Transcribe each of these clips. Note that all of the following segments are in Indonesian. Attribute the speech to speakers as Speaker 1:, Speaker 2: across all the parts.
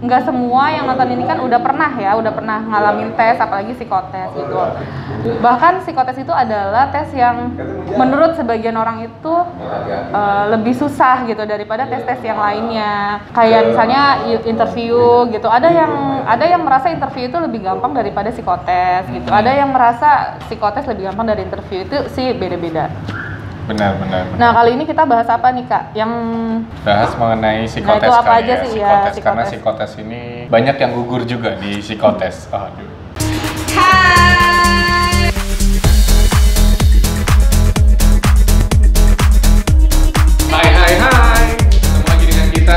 Speaker 1: nggak semua yang nonton ini kan udah pernah ngalamin tes, apalagi psikotes gitu. Bahkan psikotes itu adalah tes yang menurut sebagian orang itu lebih susah gitu daripada tes-tes yang lainnya. Kayak misalnya interview gitu. Ada yang merasa interview itu lebih gampang daripada psikotes gitu. Ada yang merasa psikotes lebih gampang dari interview, itu sih beda-beda.
Speaker 2: Benar.
Speaker 1: Nah, kali ini kita bahas apa nih, Kak? Yang
Speaker 2: bahas mengenai psikotes.
Speaker 1: Nah, itu apa aja sih ya?
Speaker 2: Psikotes, karena psikotes ini banyak yang gugur juga di psikotes. Aduh.
Speaker 1: Hai.
Speaker 2: Hai. Ketemu lagi dengan kita.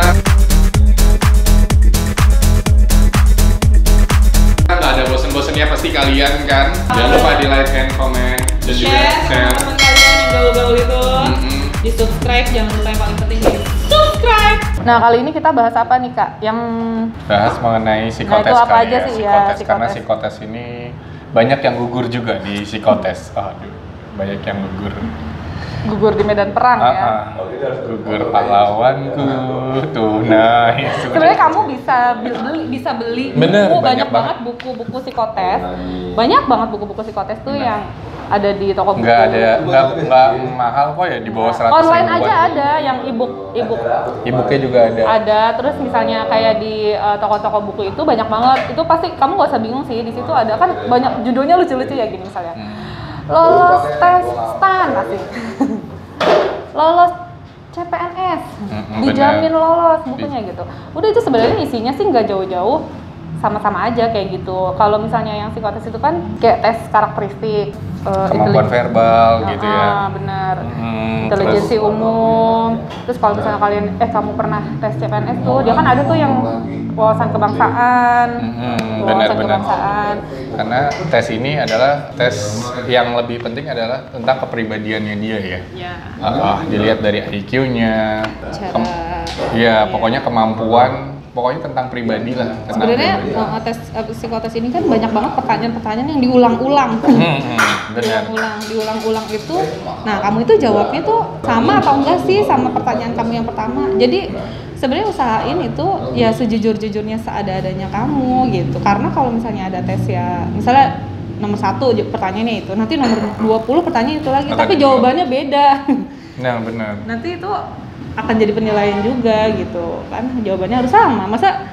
Speaker 2: Nggak ada bosen-bosennya pasti kalian kan. Jangan lupa di like and comment dan juga share.
Speaker 1: Teman kalian yang gaul-gaul itu. Di subscribe, jangan lupa yang paling penting di subscribe. Nah, kali ini kita bahas apa nih, Kak? Yang
Speaker 2: bahas mengenai psikotes.
Speaker 1: Nah, itu apa aja sih ya?
Speaker 2: Psikotes, karena psikotes ini banyak yang gugur juga di psikotes. Aduh, banyak yang
Speaker 1: gugur di medan perang ya.
Speaker 2: Gugur pahlawanku tunai.
Speaker 1: Sebenarnya kamu bisa beli
Speaker 2: Bener,
Speaker 1: buku,
Speaker 2: banyak
Speaker 1: banyak banget buku-buku psikotes. Banyak banget buku-buku psikotes tuh yang ada di toko buku.
Speaker 2: Nggak mahal kok ya, di bawah 100
Speaker 1: Online
Speaker 2: ribuan.
Speaker 1: aja ada yang e-book.
Speaker 2: E-booknya juga ada.
Speaker 1: Ada, terus misalnya kayak di toko-toko buku itu banyak banget. Itu pasti kamu nggak usah bingung sih, di situ ada kan banyak judulnya lucu-lucu ya gini misalnya. Lolos tes STAN pasti. Lolos CPNS. Dijamin lolos bukunya gitu. Udah, itu sebenarnya isinya sih nggak jauh-jauh, sama-sama aja kayak gitu. Kalau misalnya yang psikotes itu kan kayak tes karakteristik,
Speaker 2: kemampuan verbal gitu ya.
Speaker 1: Benar. Intelijensi umum. Terus kalau misalnya kamu pernah tes CPNS tuh, dia kan ada tuh yang wawasan kebangsaan.
Speaker 2: Benar. Karena tes ini adalah tes yang lebih penting adalah tentang kepribadiannya dia ya. Dilihat dari IQ-nya. Pokoknya kemampuan. Pokoknya tentang pribadi lah.
Speaker 1: Sebenarnya tes psikotes ini kan banyak banget pertanyaan-pertanyaan yang diulang-ulang. Diulang-ulang itu. Nah, kamu itu jawabnya tuh sama atau enggak sih sama pertanyaan kamu yang pertama. Jadi sebenarnya usahain itu ya sejujur-jujurnya seada-adanya kamu gitu. Karena kalau misalnya ada tes ya, misalnya nomor 1 pertanyaannya itu, nanti nomor 20 pertanyaan itu lagi, tapi jawabannya beda.
Speaker 2: Nah, benar.
Speaker 1: Nanti itu akan jadi penilaian juga gitu kan, jawabannya harus sama. Masa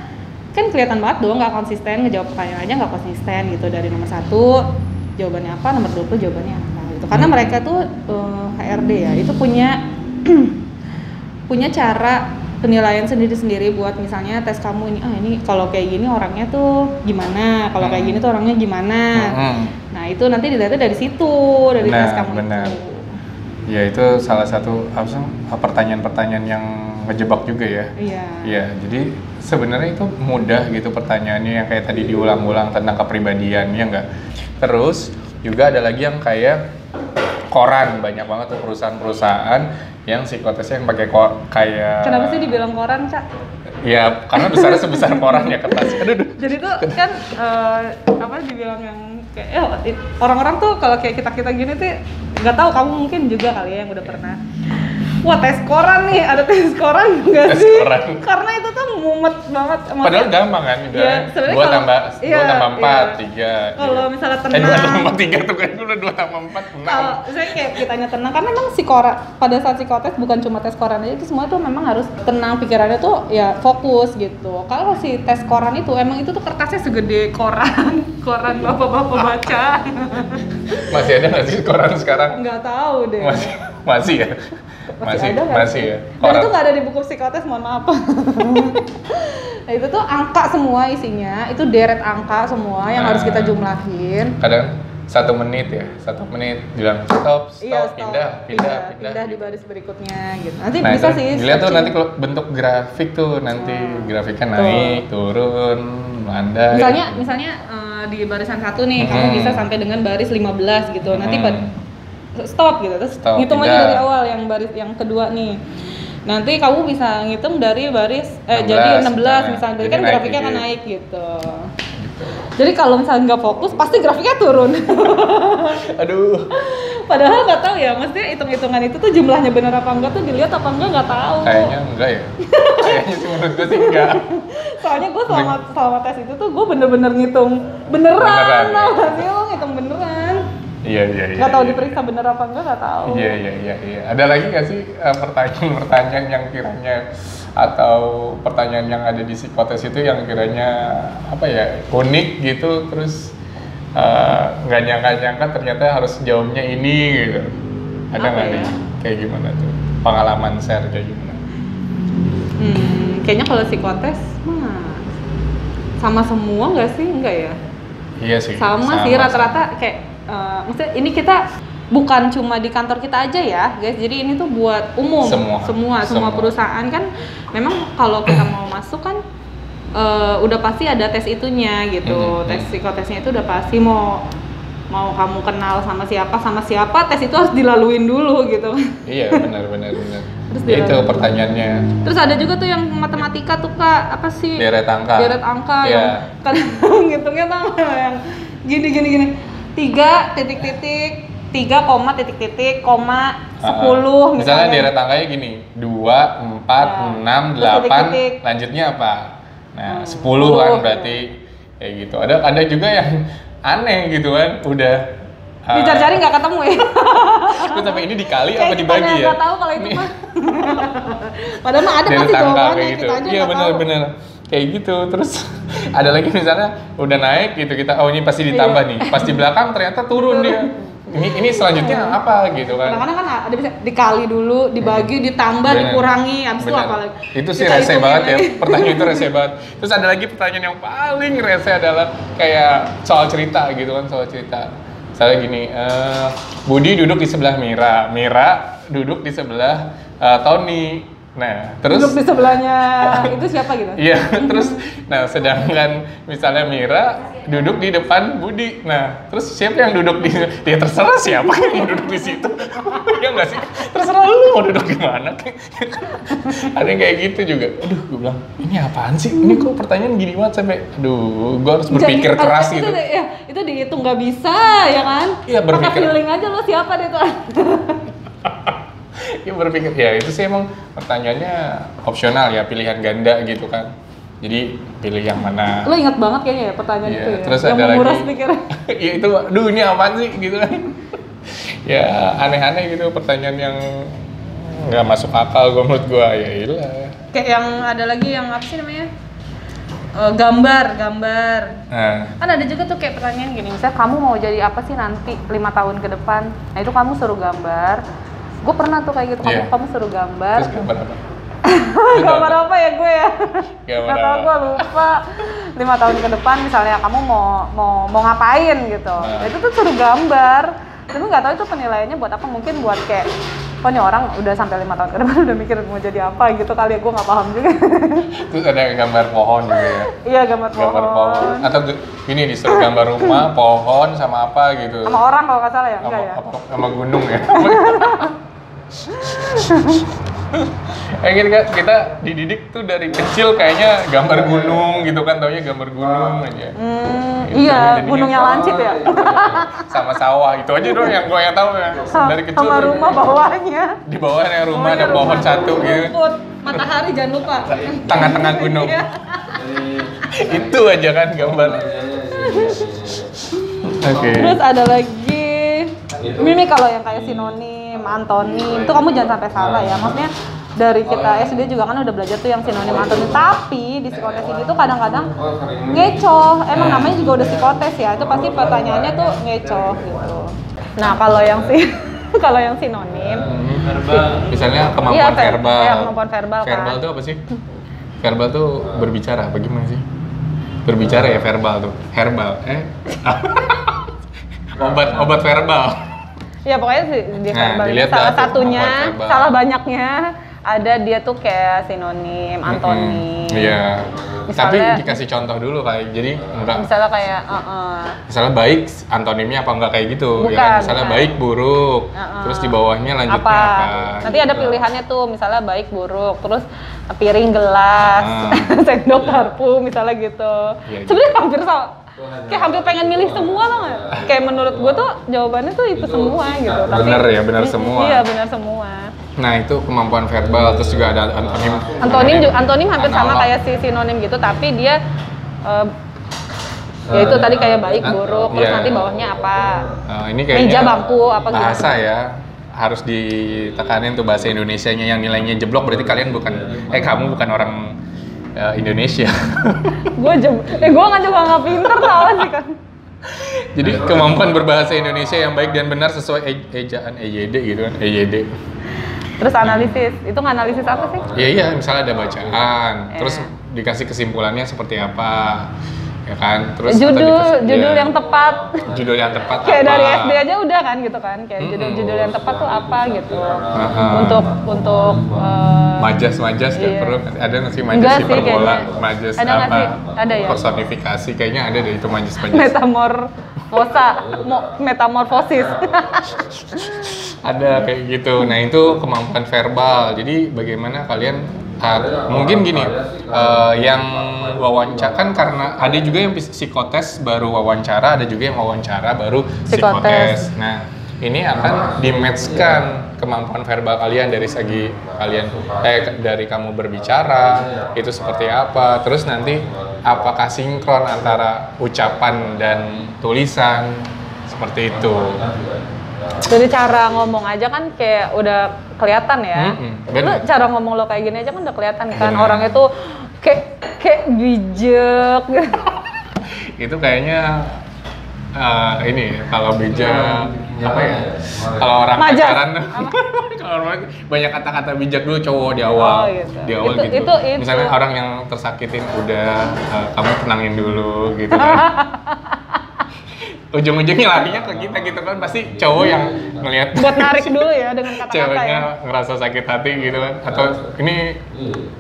Speaker 1: kan kelihatan banget dong nggak konsisten, ngejawab pertanyaan aja nggak konsisten gitu. Dari nomor 1 jawabannya apa, nomor 20 jawabannya apa gitu. Karena mereka tuh HRD ya, itu punya punya cara penilaian sendiri-sendiri buat misalnya tes kamu ini kalau kayak gini orangnya tuh gimana, kalau kayak gini tuh orangnya gimana. Nah, itu nanti dilihatnya dari situ, dari tes kamu itu.
Speaker 2: Ya, itu salah satu pertanyaan-pertanyaan yang ngejebak juga ya. Iya, jadi sebenarnya itu mudah gitu pertanyaannya yang kayak tadi diulang-ulang tentang kepribadian, ya enggak? Terus juga ada lagi yang kayak koran, banyak banget tuh perusahaan-perusahaan yang psikotesnya yang pakai kayak. Kenapa
Speaker 1: sih dibilang koran, Kak?
Speaker 2: Ya, karena besarnya sebesar koran ya kertas.
Speaker 1: Jadi tuh kan dibilang yang kayak orang-orang tuh kalau kayak kita gini tuh nggak tahu, kamu mungkin juga kali ya yang udah pernah. Wah, tes koran nih, ada tes koran nggak sih? Koran. Karena itu tuh mumet banget.
Speaker 2: Padahal gampang kan,
Speaker 1: ya,
Speaker 2: 2 tambah 4, 3.
Speaker 1: Kalau misalnya tenang.
Speaker 2: 2 tambah 3 tuh kan dulu 2 tambah 4, 6.
Speaker 1: Kalau saya kayak kitanya tenang, karena memang pada saat psikotes bukan cuma tes koran aja, itu semua tuh memang harus tenang, pikirannya tuh ya fokus gitu. Kalau si tes koran itu emang itu tuh kertasnya segede koran bapak-bapak baca.
Speaker 2: Masih ada nggak sih koran sekarang?
Speaker 1: Nggak tahu deh.
Speaker 2: Masih ya. Masih ya.
Speaker 1: Dan itu nggak ada di buku psikotes, mohon maaf. Nah, itu tuh angka semua isinya, itu deret angka semua yang harus kita jumlahin.
Speaker 2: Kadang 1 menit ya, 1 menit bilang stop, pindah
Speaker 1: di baris berikutnya gitu. Nanti
Speaker 2: nah,
Speaker 1: bisa
Speaker 2: itu,
Speaker 1: sih.
Speaker 2: Dilihat tuh nanti kalau bentuk grafik tuh nanti grafiknya naik, turun, landai.
Speaker 1: Misalnya di barisan 1 nih, kamu bisa sampai dengan baris 15 gitu. Nanti stop gitu, terus ngitung lagi dari awal yang baris yang kedua nih. Nanti kamu bisa ngitung dari baris 16, jadi 16 misalnya, jadi kan grafiknya akan naik gitu. Jadi kalau misalnya nggak fokus, pasti grafiknya turun.
Speaker 2: Aduh.
Speaker 1: Padahal nggak tahu ya, maksudnya hitung-hitungan itu tuh jumlahnya benar apa enggak tuh dilihat apa enggak nggak tahu.
Speaker 2: Kayaknya enggak ya. Kayaknya sih menurut gue sih enggak.
Speaker 1: Soalnya gue selama tes itu tuh gue bener-bener ngitung beneran
Speaker 2: ya.
Speaker 1: Sih lo ngitung beneran.
Speaker 2: Iya.
Speaker 1: Nggak tahu diperiksa bener apa enggak nggak tahu.
Speaker 2: Iya. Ada lagi nggak sih pertanyaan-pertanyaan yang kiranya atau pertanyaan yang ada di psikotes itu yang kiranya apa ya unik gitu, terus nggak nyangka ternyata harus jawabnya ini gitu. Ada nggak nih? Kayak gimana tuh? Pengalaman share kayak gimana?
Speaker 1: Kayaknya kalau psikotes mah sama semua nggak sih? Enggak ya?
Speaker 2: Iya sih.
Speaker 1: Sama sih rata-rata kayak maksudnya ini kita bukan cuma di kantor kita aja ya guys, jadi ini tuh buat umum, semua perusahaan kan memang kalau kita mau masuk kan udah pasti ada tes itunya gitu. Tes psikotesnya itu udah pasti mau kamu kenal sama siapa tes itu harus dilaluin dulu gitu. Iya benar.
Speaker 2: Terus itu pertanyaannya.
Speaker 1: Terus ada juga tuh yang matematika tuh Kak, apa sih? Deret angka
Speaker 2: yeah.
Speaker 1: Yang kadang ngitungnya tuh yang gini 3 titik 3, koma 10
Speaker 2: misalnya deret angkanya gini 2, 4, 6, 8 lanjutnya apa? Nah 10 kan berarti kayak gitu. Ada juga yang aneh gitu kan, udah
Speaker 1: dicari-cari nggak ketemu ya.
Speaker 2: Terus sampai ini dikali apa dibagi ya?
Speaker 1: Nggak tahu kalau itu mah. Padahal mah ada pasti jawabannya
Speaker 2: gitu. Iya benar. Kayak gitu. Terus ada lagi misalnya udah naik gitu kita, oh ini pasti ditambah nih. Pas di belakang ternyata turun dia. Ini selanjutnya apa gitu kan?
Speaker 1: Kadang-kadang kan ada bisa dikali dulu, dibagi, ditambah, dikurangi, abis itu apa lagi?
Speaker 2: Itu sih rese banget ya, pertanyaan itu rese banget. Terus ada lagi pertanyaan yang paling rese adalah kayak soal cerita gitu kan, Misalnya gini, Budi duduk di sebelah Mira duduk di sebelah Tony. Nah, terus
Speaker 1: duduk di sebelahnya itu siapa gitu?
Speaker 2: Iya, terus sedangkan misalnya Mira duduk di depan Budi. Nah, terus siapa yang duduk di ya terserah siapa yang mau duduk di situ. Ya enggak sih? Terserah lu mau duduk di mana. Ada yang kayak gitu juga. Aduh, gue bilang, ini apaan sih? Ini kok pertanyaan gini banget sampai aduh, gue harus berpikir keras gitu.
Speaker 1: Itu dihitung nggak bisa, ya kan?
Speaker 2: Iya, berpikir.
Speaker 1: Pakai feeling aja lo siapa deh tuh.
Speaker 2: Ya berpikir, ya itu sih emang pertanyaannya opsional ya, pilihan ganda gitu kan. Jadi pilih yang mana.
Speaker 1: Lo ingat banget kayaknya ya pertanyaan itu ya?
Speaker 2: Terus
Speaker 1: yang
Speaker 2: ada
Speaker 1: menguras
Speaker 2: lagi.
Speaker 1: pikiran.
Speaker 2: Iya itu, aduh ini apaan sih gitu kan. Ya aneh-aneh gitu pertanyaan yang nggak masuk akal menurut gue, ya iyalah.
Speaker 1: Kayak yang ada lagi yang apa sih namanya? Gambar. Kan ada juga tuh kayak pertanyaan gini, misalnya kamu mau jadi apa sih nanti 5 tahun ke depan? Nah itu kamu suruh gambar. Gue pernah tuh kayak gitu, kamu suruh gambar.
Speaker 2: Terus gambar apa?
Speaker 1: Gambar apa ya gue ya? Gak tau, gue lupa. 5 tahun ke depan misalnya kamu mau ngapain gitu. Nah. Itu tuh suruh gambar. Tapi nggak tahu itu penilaiannya buat apa, mungkin buat kayak kok nih orang udah sampai 5 tahun ke depan udah mikir mau jadi apa gitu kali ya, gue nggak paham juga.
Speaker 2: Terus ada gambar pohon juga ya?
Speaker 1: Iya gambar pohon.
Speaker 2: Atau gini disuruh gambar rumah, pohon sama apa gitu?
Speaker 1: Sama orang kalau nggak salah ya? Enggak ya?
Speaker 2: Sama gunung ya? Kita dididik tuh dari kecil kayaknya gambar gunung gitu kan, taunya gambar gunung aja.
Speaker 1: Iya, gunungnya lancip ya.
Speaker 2: Sama sawah itu aja doang yang gue tahu ya. Dari kecil.
Speaker 1: Sama rumah bawahnya.
Speaker 2: Di bawahnya rumah ada pohon satu gitu.
Speaker 1: Matahari jangan lupa.
Speaker 2: Tengah-tengah gunung. Itu aja kan gambar. Oke.
Speaker 1: Terus ada lagi. Ini kalau yang kayak sinonim, antonim, itu kamu jangan sampai salah ya. Maksudnya dari kita SD juga kan udah belajar tuh yang sinonim, antonim. Tapi di psikotes ini tuh kadang-kadang ngecoh. Emang namanya juga udah psikotes ya. Itu pasti pertanyaannya tuh ngecoh gitu. Nah kalau yang sinonim,
Speaker 2: misalnya kemampuan verbal.
Speaker 1: Iya, kemampuan verbal.
Speaker 2: Verbal tuh apa sih? Verbal tuh berbicara, bagaimana sih? Berbicara ya verbal tuh. Herbal, obat verbal.
Speaker 1: Ya pokoknya di verbal ini salah satunya, salah banyaknya ada dia tuh kayak sinonim, antonim.
Speaker 2: Iya. Tapi dikasih contoh dulu kayak, jadi enggak.
Speaker 1: Misalnya kayak,
Speaker 2: misalnya baik, antonimnya apa enggak kayak gitu?
Speaker 1: Bukan,
Speaker 2: ya, misalnya baik, buruk, terus di bawahnya lanjutnya apa?
Speaker 1: Nanti ada pilihannya tuh, misalnya baik, buruk, terus piring, gelas, sendok, garpu, misalnya gitu. Ya, sebenarnya kayak hampir pengen milih semua loh nggak? Kayak menurut gue tuh jawabannya tuh itu semua gitu. Tapi,
Speaker 2: bener ya, bener semua.
Speaker 1: Iya benar semua.
Speaker 2: Nah itu kemampuan verbal, terus juga ada antonim.
Speaker 1: Antonim hampir sama kayak si sinonim gitu, tapi dia ya itu tadi kayak baik, buruk, terus nanti bawahnya apa?
Speaker 2: Ini kayaknya
Speaker 1: meja, bangku, apa gitu.
Speaker 2: Bahasa ya, harus ditekanin tuh bahasa Indonesianya yang nilainya jeblok, berarti kalian kamu bukan orang Indonesia. Gue nggak pinter soalnya sih kan. Jadi kemampuan berbahasa Indonesia yang baik dan benar sesuai ejaan EYD gitu kan, EYD.
Speaker 1: Terus analisis, itu nganalisis apa sih?
Speaker 2: Iya, misalnya ada bacaan, terus dikasih kesimpulannya seperti apa, ya kan? Terus
Speaker 1: judul yang tepat.
Speaker 2: Judul yang tepat.
Speaker 1: Kayak
Speaker 2: apa?
Speaker 1: dari SD aja udah kan gitu kan, kayak judul yang tepat tuh apa gitu. Untuk
Speaker 2: majas iya. Perlu ada nggak sih majas
Speaker 1: enggak
Speaker 2: hiperbola, majas
Speaker 1: ada
Speaker 2: apa?
Speaker 1: Ada ya.
Speaker 2: Personifikasi kayaknya ada deh itu majas.
Speaker 1: Metamorfosis.
Speaker 2: Ada kayak gitu. Nah itu kemampuan verbal. Jadi bagaimana kalian mungkin gini, yang wawancara kan karena ada juga yang psikotes baru wawancara, ada juga yang wawancara baru psikotes. Nah ini akan di-match-kan kemampuan verbal kalian dari segi kalian dari kamu berbicara itu seperti apa, terus nanti apakah sinkron antara ucapan dan tulisan seperti itu.
Speaker 1: Dari cara ngomong aja kan kayak udah kelihatan ya. Lu cara ngomong lo kayak gini aja kan udah kelihatan kan. Orang itu kayak bijak.
Speaker 2: Itu kayaknya ini kalau bijak apa ya? Kalau orang pacaran kalau orang banyak kata-kata bijak dulu cowok di awal. Gitu. Di awal gitu. Misalnya orang yang tersakitin udah kamu tenangin dulu gitu kan. Ujung-ujungnya larinya ke kita gitu kan, pasti cowok yang ngelihat
Speaker 1: buat narik dulu ya dengan kata-kata
Speaker 2: ceweknya
Speaker 1: ya,
Speaker 2: ngerasa sakit hati gitu kan, atau ini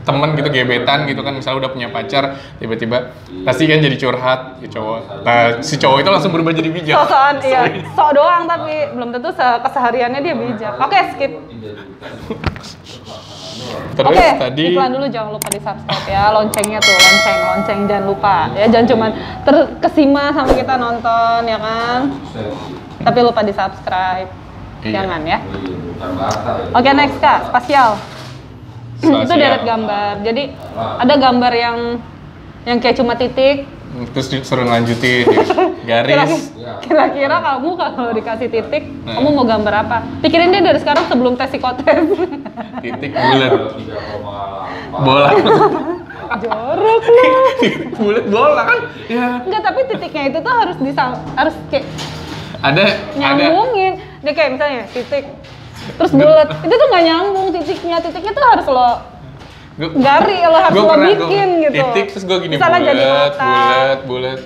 Speaker 2: temen gitu gebetan gitu kan, misalnya udah punya pacar tiba-tiba pasti kan jadi curhat ya cowok. Nah si cowok itu langsung berubah jadi bijak.
Speaker 1: Sok-sokan iya, sok doang tapi belum tentu kesehariannya dia bijak. Oke, skip.
Speaker 2: Terus tadi
Speaker 1: iklan dulu, jangan lupa di subscribe ya, loncengnya tuh, lonceng jangan lupa ya, jangan cuma terkesima sama kita nonton ya kan, tapi lupa di subscribe. Jangan ya. Oke, next Kak, spasial. Itu deret gambar, jadi ada gambar yang kayak cuma titik
Speaker 2: terus suruh lanjutin ya. Garis.
Speaker 1: Kira-kira kamu kalau dikasih titik, kamu mau gambar apa? Pikirin deh dari sekarang sebelum tes psikotes.
Speaker 2: Titik bulat. Bola.
Speaker 1: Jorok lu.
Speaker 2: Bulat bola kan? Ya.
Speaker 1: Enggak, tapi titiknya itu tuh harus kayak
Speaker 2: ada
Speaker 1: nyambungin. Dia kayak misalnya titik terus bulat. Itu tuh nggak nyambung titiknya tuh harus lo harus lo bikin gitu.
Speaker 2: Titik terus gue gini bulat.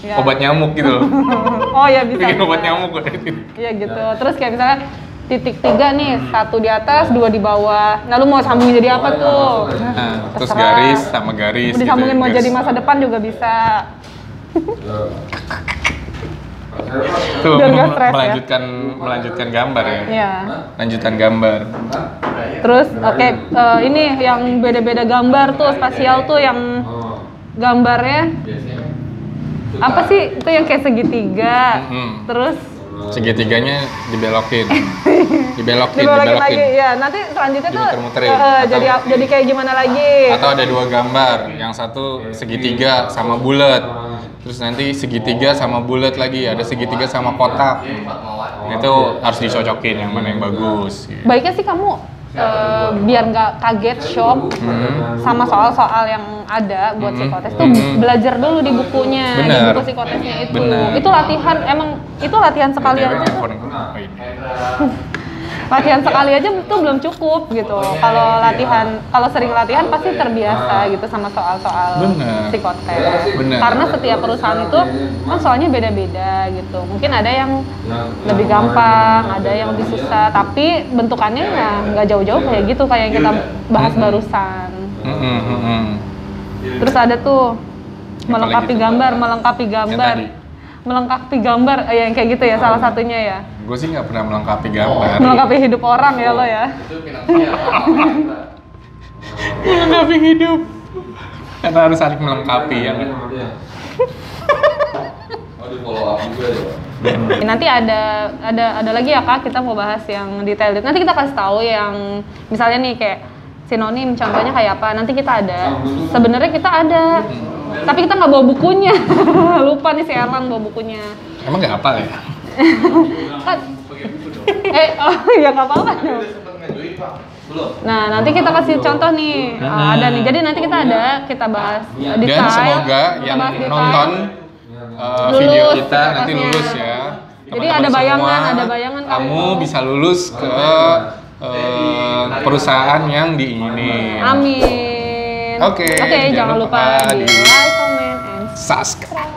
Speaker 1: Ya.
Speaker 2: Obat nyamuk gitu loh.
Speaker 1: Oh ya bisa.
Speaker 2: Bikin obat nyamuk gue.
Speaker 1: Iya gitu. Terus kayak misalnya titik 3 nih, 1 di atas, 2 di bawah. Nah lu mau sambungin jadi apa tuh?
Speaker 2: Nah, terus garis sama garis.
Speaker 1: Disambungin
Speaker 2: gitu,
Speaker 1: mau jadi masa depan juga bisa.
Speaker 2: Tuh,
Speaker 1: biar gak stres
Speaker 2: melanjutkan gambar ya.
Speaker 1: Iya.
Speaker 2: Lanjutan gambar.
Speaker 1: Terus ini yang beda-beda gambar tuh, spasial tuh yang gambarnya apa sih? Itu yang kayak segitiga. Terus
Speaker 2: segitiganya dibelokin
Speaker 1: lagi ya. Nanti selanjutnya tuh jadi kayak gimana lagi?
Speaker 2: Atau ada 2 gambar, yang satu segitiga sama bulat, terus nanti segitiga sama bulat lagi, ada segitiga sama kotak. Itu harus dicocokin yang mana yang bagus.
Speaker 1: Baiknya sih kamu biar nggak kaget, shock sama soal-soal yang ada buat psikotes tuh belajar dulu di bukunya. Di buku psikotesnya itu. Itu latihan, emang itu latihan sekali aja tuh. Latihan sekali aja tuh belum cukup gitu. Kalau sering latihan pasti terbiasa gitu sama soal-soal psikotes. Karena setiap perusahaan itu kan soalnya beda-beda gitu. Mungkin ada yang lebih gampang, ada yang lebih susah, tapi bentukannya nggak jauh-jauh kayak gitu kayak yang kita bahas barusan. Terus ada tuh melengkapi gambar, yang kayak gitu ya salah satunya ya.
Speaker 2: Gue sih nggak pernah melengkapi gambar.
Speaker 1: Melengkapi hidup orang ya lo ya.
Speaker 2: Melengkapi hidup. Karena harus saling melengkapi ya.
Speaker 1: Nanti ada lagi ya Kak, kita mau bahas yang detail. Nanti kita kasih tahu yang misalnya nih kayak sinonim, contohnya kayak apa. Nanti kita ada. Sebenarnya kita ada. Tapi kita nggak bawa bukunya. Lupa nih si Erlang bawa bukunya.
Speaker 2: Emang nggak hafal ya?
Speaker 1: Kan, ya nggak apa-apa. Nah, nanti kita kasih contoh nih. Ada nih. Jadi nanti kita bahas detail.
Speaker 2: Dan semoga yang nonton video kita nanti lulus ya.
Speaker 1: Jadi ada bayangan
Speaker 2: kamu bisa lulus ke perusahaan yang diingini.
Speaker 1: Amin.
Speaker 2: Oke,
Speaker 1: jangan lupa di like, comment, and
Speaker 2: subscribe.